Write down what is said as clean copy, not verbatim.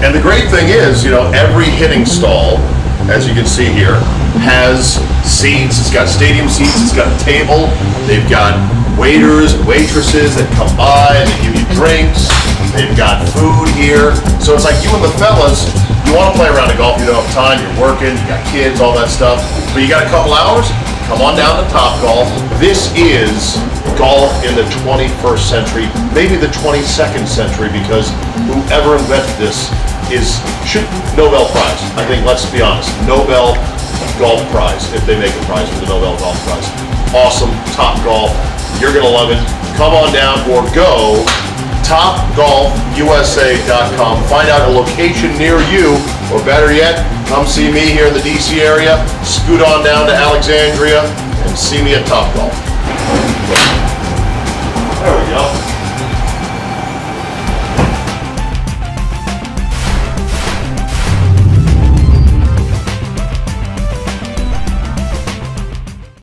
And the great thing is, you know, every hitting stall, as you can see here, has seats. It's got stadium seats, it's got a table, they've got waiters and waitresses that come by, they give you drinks, they've got food here. So it's like you and the fellas, you want to play around the golf, you don't have time, you're working, you got kids, all that stuff, but you got a couple hours, come on down to Topgolf. This is golf in the 21st century, maybe the 22nd century, because whoever invented this should Nobel Prize. I think, let's be honest, Nobel Golf Prize, if they make a prize for the Nobel Golf Prize. Awesome, Topgolf, you're gonna love it. Come on down or go topgolfusa.com. Find out a location near you, or better yet, come see me here in the DC area, scoot on down to Alexandria, and see me at Topgolf. There we go.